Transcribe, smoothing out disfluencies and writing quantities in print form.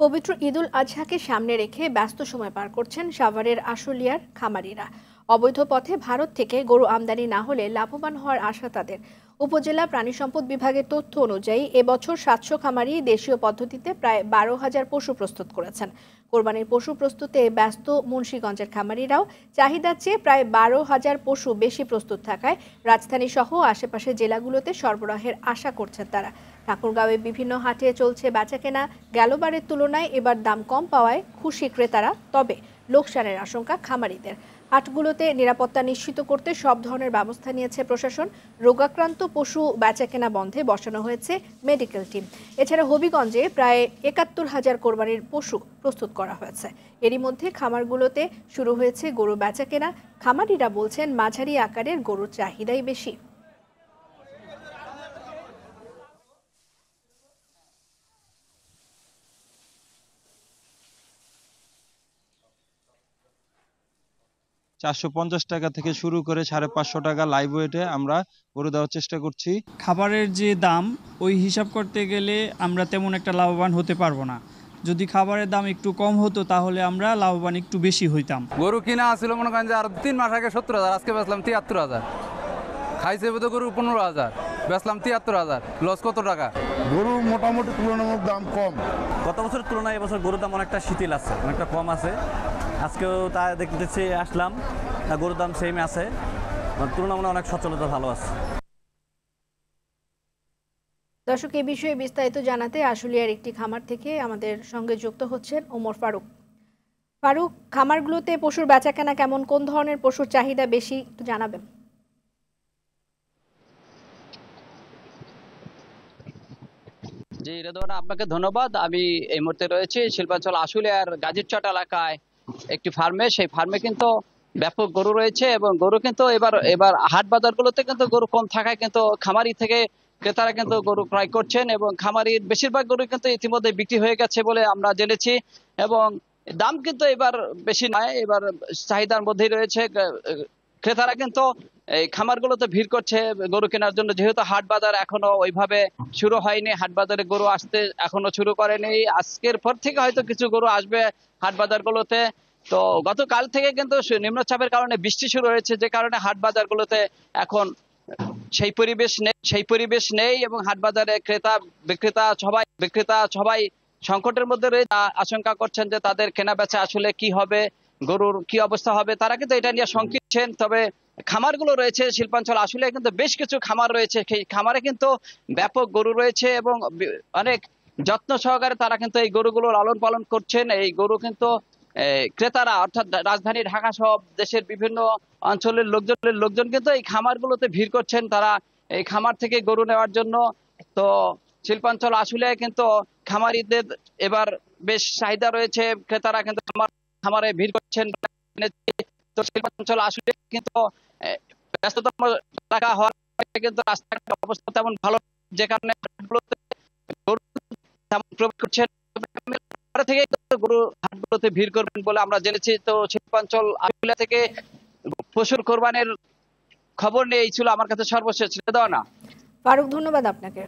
পবিত্র ঈদুল আজহাকে সামনে রেখে ব্যস্ত সময় পার করছেন সাভারের আশুলিয়ার খামারিরা। অবৈধ পথে ভারত থেকে গরু আমদানি না হলে লাভবান হওয়ার আশা তাদের। উপজেলা প্রাণী সম্পদ বিভাগের তথ্য অনুযায়ী এবছর 700 খামারি দেশীয় পদ্ধতিতে প্রায় 12,000 পশু প্রস্তুত করেছেন। কোরবানির পশু প্রস্তুতে ব্যস্ত মুন্সিগঞ্জের খামারিরাও চাহিদার চেয়ে প্রায় 12,000 পশু বেশি প্রস্তুত থাকায় রাজধানী সহ আশেপাশের জেলাগুলোতে সরবরাহের আশা করছেন তারা। ঠাকুরগাঁওয়ে বিভিন্ন হাটে চলছে বেচাকেনা। গেলবারের তুলনায় এবার দাম কম পাওয়ায় খুশি ক্রেতারা, তবে লোকসানের আশঙ্কা খামারিদের। হাটগুলোতে নিরাপত্তা নিশ্চিত করতে সব ধরনের ব্যবস্থা নিয়েছে প্রশাসন। রোগাক্রান্ত পশু বেচাকেনা বন্ধে বসানো হয়েছে মেডিকেল টিম। এছাড়া হবিগঞ্জে প্রায় 71,000 কোরবানির পশু প্রস্তুত করা হয়েছে। এরই মধ্যে খামারগুলোতে শুরু হয়েছে গরু বেচাকেনা। খামারিরা বলছেন মাঝারি আকারের গরুর চাহিদাই বেশি। টাকা থেকে শুরু করে 550 টাকা লাইভ ওয়েটে আমরা গরু দেওয়ার চেষ্টা করছি। খাবারের যে দাম ওই হিসাব করতে গেলে আমরা তেমন একটা লাভবান হতে পারবো না। যদি খাবারের দাম একটু কম হতো তাহলে আমরা লাভবান একটু বেশি হইতাম। গরু কিনা আসছিল মনে করেন যে আর 3 মাস আগে 70,000, আজকে বেচলাম 73,000। খাইছে বোধ গরু 15,000, বেচলাম 73,000। লস কত টাকা? গরু মোটামুটি তুলনামূলক দাম কম। গত বছরের তুলনায় এবছর গরুর দাম অনেকটা শিথিল আছে, অনেকটা কম আছে। আজকেও তা দেখতেছি, আসলাম না, গরুর দাম সেম আছে, তুলনামূলক অনেক সচ্ছলতা ভালো আছে। দর্শক, এই বিষয়ে বিস্তারিত জানাতে আশুলিয়ার একটি খামার থেকে আমাদের সঙ্গে যুক্ত হচ্ছেন ওমর ফারুক। ফারুক, খামারগুলোতে পশুর বেচাকেনা কেমন, কোন ধরনের পশুর চাহিদা বেশি, একটু জানাবেন। জি রেদওয়ানা, আপনাকে ধন্যবাদ। আমি এই মুহূর্তে রয়েছি শিল্পাঞ্চল আশুলিয়ার গাজীরচট এলাকায় একটি ফার্মে। সেই ফার্মে কিন্তু ব্যাপক গরু রয়েছে এবং গরু কিন্তু এবার হাট বাজারগুলোতে কিন্তু গরু কম থাকায় কিন্তু খামারি থেকে ক্রেতারা কিন্তু গরু ক্রয় করছেন এবং খামারির বেশিরভাগ গরু কিন্তু ইতিমধ্যে বিক্রি হয়ে গেছে বলে আমরা জেনেছি। এবং দাম কিন্তু এবার বেশি নয়, এবার চাহিদার মধ্যেই রয়েছে। ক্রেতারা কিন্তু এই খামারগুলোতে ভিড় করছে গরু কেনার জন্য, যেহেতু হাট বাজার এখনো ওইভাবে শুরু হয়নি। হাট বাজারে গরু আসতে এখনো শুরু করেনি। আজকের পর থেকে হয়তো কিছু গরু আসবে হাট বাজারগুলোতে। তো গতকাল থেকে কিন্তু নিম্নচাপের কারণে বৃষ্টি শুরু হয়েছে, যে কারণে হাট বাজারগুলোতে এখন সেই পরিবেশ নেই এবং হাট বাজারে বিক্রেতা সবাই সংকটের মধ্যে রয়েছে। আশঙ্কা করছেন যে তাদের কেনা বেচা আসলে কি হবে, গরুর কি অবস্থা হবে, তারা কিন্তু এটা নিয়ে শঙ্কিত। তবে খামারগুলো রয়েছে শিল্পাঞ্চল আসলে কিন্তু বেশ কিছু খামার রয়েছে, সেই খামারে কিন্তু ব্যাপক গরু রয়েছে এবং অনেক যত্ন সহকারে তারা কিন্তু এই গরুগুলো লালন পালন করছেন। এই গরু কিন্তু ক্রেতারা, অর্থাৎ রাজধানী ঢাকা সহ দেশের বিভিন্ন অঞ্চলের লোকজন কিন্তু এই খামারগুলোতে ভিড় করছেন, তারা এই খামার থেকে গরু নেওয়ার জন্য। তো শিল্পাঞ্চল আসলে কিন্তু খামারিদের এবার বেশ চাহিদা রয়েছে, ক্রেতারা কিন্তু খামারে ভিড় করছেন। তো শিল্পাঞ্চল আসলে কিন্তু ব্যস্ততম এলাকা হওয়ার কিন্তু রাস্তাঘাটের অবস্থা তেমন ভালো, যে কারণে গরু তেমন প্রবেশ করছেন থেকে গরু হাটগুলোতে ভিড় করবেন বলে আমরা জেনেছি। তো শিল্পাঞ্চল আশুলিয়া থেকে পশুর কোরবানির খবর নিয়ে এই ছিল আমার কাছে সর্বশেষ। দেওয়া না ফারুক, ধন্যবাদ আপনাকে।